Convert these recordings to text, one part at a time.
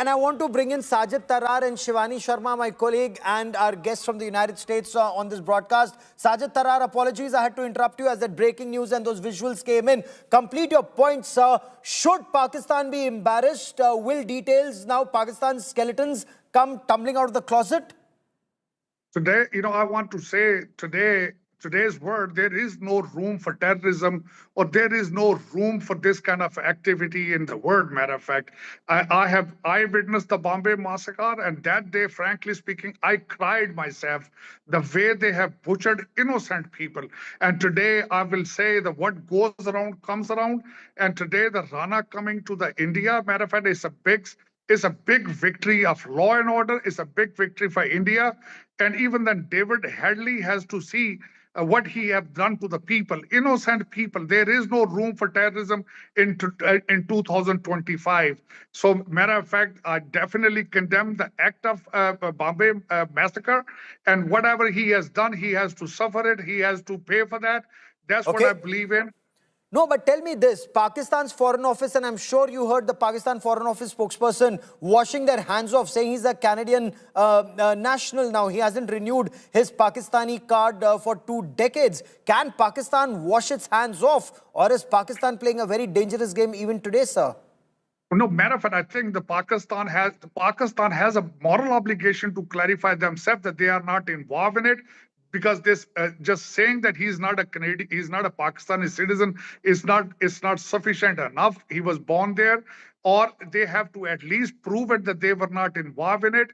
And I want to bring in Sajid Tarar and Shivani Sharma, my colleague and our guests from the United States on this broadcast. Sajid Tarar, apologies, I had to interrupt you as that breaking news and those visuals came in. Complete your point, sir. Should Pakistan be embarrassed? Will details now, Pakistan's skeletons, come tumbling out of the closet? Today, I want to say today's word, there is no room for terrorism, or there is no room for this kind of activity in the world. Matter of fact, I witnessed the Bombay massacre, and that day, frankly speaking, I cried myself the way they have butchered innocent people. And today, I will say that what goes around comes around. And today, the Rana coming to the India, matter of fact, is a big victory of law and order. It's a big victory for India. And even then, David Headley has to see what he have done to the people, innocent people. There is no room for terrorism in 2025. So, matter of fact, I definitely condemn the act of Bombay massacre. And whatever he has done, he has to suffer it. He has to pay for that. That's what I believe in. No, but tell me this, Pakistan's Foreign Office, and I'm sure you heard the Pakistan Foreign Office spokesperson washing their hands off, saying he's a Canadian national now. He hasn't renewed his Pakistani card for 2 decades. Can Pakistan wash its hands off, or is Pakistan playing a very dangerous game even today, sir? No matter of fact, I think Pakistan has a moral obligation to clarify themselves that they are not involved in it. Because this just saying that he's not a Canadian, he's not a Pakistani citizen, is not sufficient enough. He was born there, or they have to at least prove it that they were not involved in it.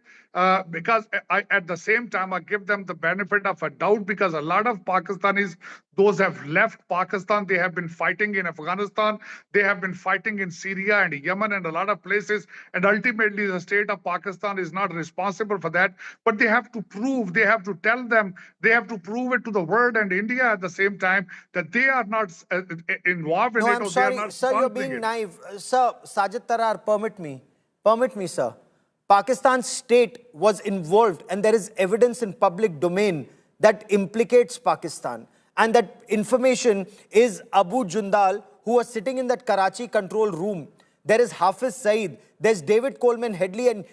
Because at the same time, I give them the benefit of a doubt, because a lot of Pakistanis, those have left Pakistan, they have been fighting in Afghanistan, they have been fighting in Syria and Yemen and a lot of places, and ultimately the state of Pakistan is not responsible for that. But they have to prove, they have to tell them, they have to prove it to the world and India at the same time that they are not involved in it. I'm sorry, sir, you're being naive. Sir, Sajid Tarar, permit me, sir. Pakistan's state was involved, and there is evidence in public domain that implicates Pakistan. And that information is Abu Jundal, who was sitting in that Karachi control room. There is Hafiz Saeed, there's David Coleman Headley, and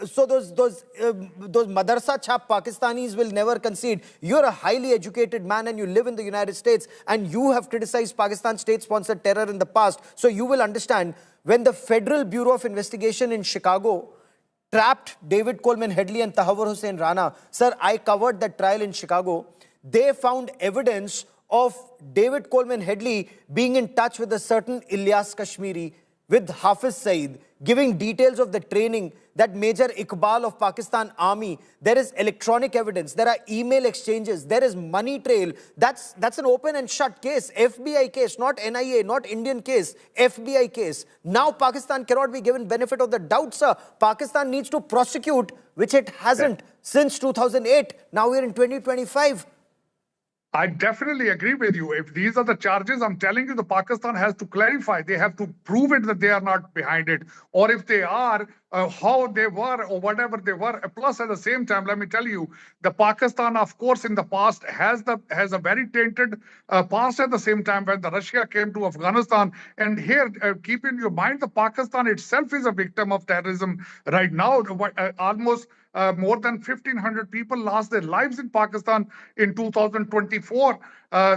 so those madarsa chap Pakistanis will never concede. You're a highly educated man and you live in the United States, and you have criticized Pakistan state-sponsored terror in the past. So you will understand, when the Federal Bureau of Investigation in Chicago trapped David Coleman Headley and Tahawwur Hussain Rana, sir, I covered that trial in Chicago. They found evidence of David Coleman Headley being in touch with a certain Ilyas Kashmiri, with Hafiz Saeed, giving details of the training that Major Iqbal of Pakistan Army. There is electronic evidence, there are email exchanges, there is money trail. That's an open and shut case, FBI case, not NIA, not Indian case, FBI case. Now Pakistan cannot be given benefit of the doubt, sir. Pakistan needs to prosecute, which it hasn't since 2008. Now we're in 2025. I definitely agree with you. If these are the charges, I'm telling you, the Pakistan has to clarify. They have to prove it that they are not behind it. Or if they are, how they were or whatever they were. Plus, at the same time, let me tell you, the Pakistan, of course, in the past has a very tainted past at the same time when the Russia came to Afghanistan. And here, keep in your mind, the Pakistan itself is a victim of terrorism right now. Almost more than 1,500 people lost their lives in Pakistan in 2024.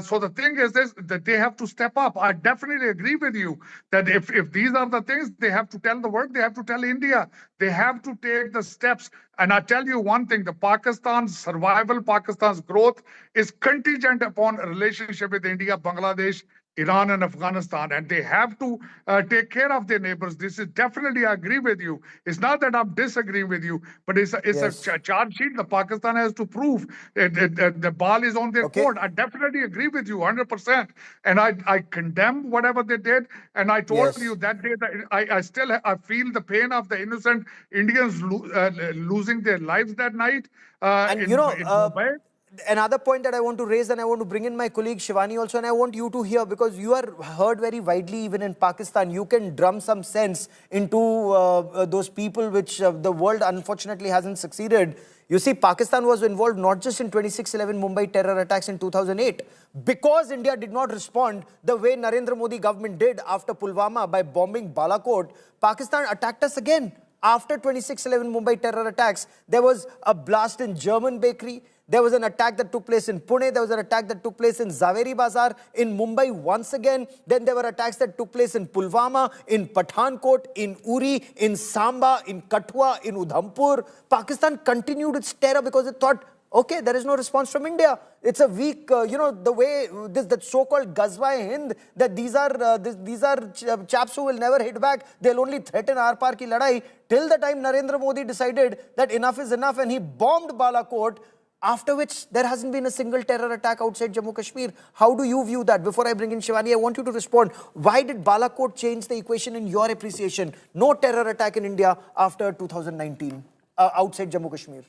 So the thing is this, that they have to step up. I definitely agree with you that if these are the things, they have to tell the world, they have to tell India, they have to take the steps. And I tell you one thing, the Pakistan's survival, Pakistan's growth is contingent upon a relationship with India, Bangladesh, Iran and Afghanistan, and they have to take care of their neighbors. This is definitely, I agree with you. It's not that I'm disagreeing with you, but it's a charge sheet. The Pakistan has to prove the ball is on their court. I definitely agree with you 100%. And I condemn whatever they did. And I told you that day that I feel the pain of the innocent Indians losing their lives that night in Mumbai. Another point that I want to raise, and I want to bring in my colleague Shivani also, and I want you to hear, because you are heard very widely even in Pakistan. You can drum some sense into those people which the world unfortunately hasn't succeeded. You see, Pakistan was involved not just in 26/11 Mumbai terror attacks in 2008, because India did not respond the way Narendra Modi government did after Pulwama by bombing Balakot. Pakistan attacked us again. After 26/11 Mumbai terror attacks, there was a blast in German bakery. There was an attack that took place in Pune. There was an attack that took place in Zaveri Bazar, in Mumbai once again. Then there were attacks that took place in Pulwama, in Pathankot, in Uri, in Samba, in Kathua, in Udhampur. Pakistan continued its terror because it thought, okay, there is no response from India. It's a weak, the way that so-called Ghazwa-e-Hind, that these are chaps who will never hit back. They'll only threaten aar-par ki ladai. Till the time Narendra Modi decided that enough is enough and he bombed Balakot, after which there hasn't been a single terror attack outside Jammu Kashmir. How do you view that? Before I bring in Shivani, I want you to respond. Why did Balakot change the equation in your appreciation? No terror attack in India after 2019 outside Jammu Kashmir.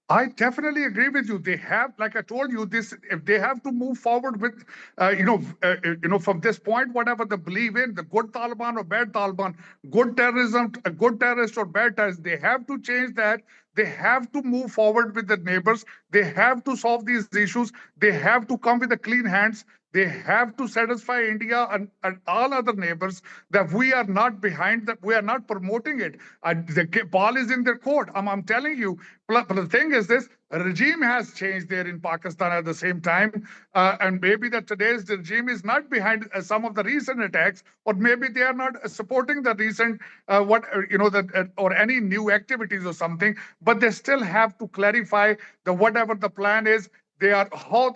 I definitely agree with you. They have, like I told you, this if they have to move forward with, from this point, whatever they believe in, the good Taliban or bad Taliban, good terrorism, a good terrorist or bad terrorist, they have to change that. They have to move forward with the neighbors. They have to solve these issues. They have to come with the clean hands. They have to satisfy India and all other neighbors that we are not behind, that we are not promoting it. The ball is in their court. I'm telling you. But the thing is this, a regime has changed there in Pakistan at the same time. And maybe that today's regime is not behind some of the recent attacks, or maybe they are not supporting the recent, or any new activities or something, but they still have to clarify that whatever the plan is,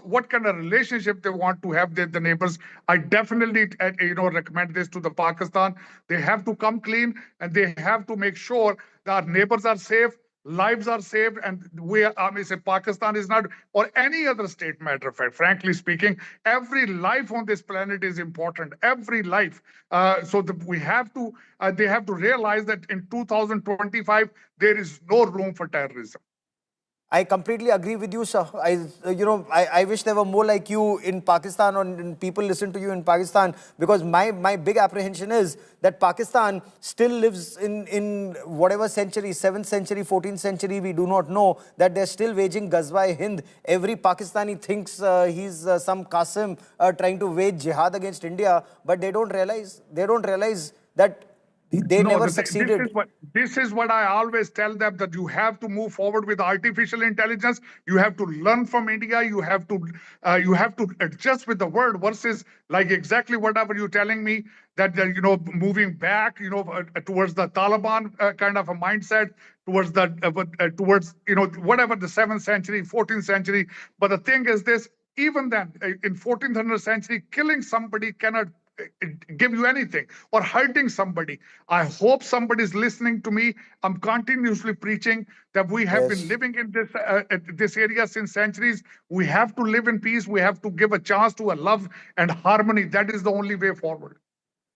what kind of relationship they want to have with the neighbors. I definitely recommend this to the Pakistan. They have to come clean and they have to make sure that our neighbors are safe, lives are saved, and Pakistan is not, or any other state, matter of fact, frankly speaking, every life on this planet is important, every life. They have to realize that in 2025, there is no room for terrorism. I completely agree with you, sir. I wish there were more like you in Pakistan, or people listen to you in Pakistan, because my big apprehension is that Pakistan still lives in whatever century, 7th century, 14th century, we do not know, that they're still waging Ghazwa-e-Hind. Every Pakistani thinks he's some Qasim trying to wage jihad against India, but they don't realize that they never succeeded. This is what I always tell them, that you have to move forward with artificial intelligence. You have to learn from India. You have to adjust with the world, versus like exactly whatever you're telling me, that moving back towards the Taliban kind of a mindset, towards whatever the 7th century, 14th century. But the thing is this, even then in 1400th century, killing somebody cannot give you anything, or hurting somebody. I hope somebody's listening to me. I'm continuously preaching that we have been living in this area since centuries. We have to live in peace. We have to give a chance to a love and harmony. That is the only way forward.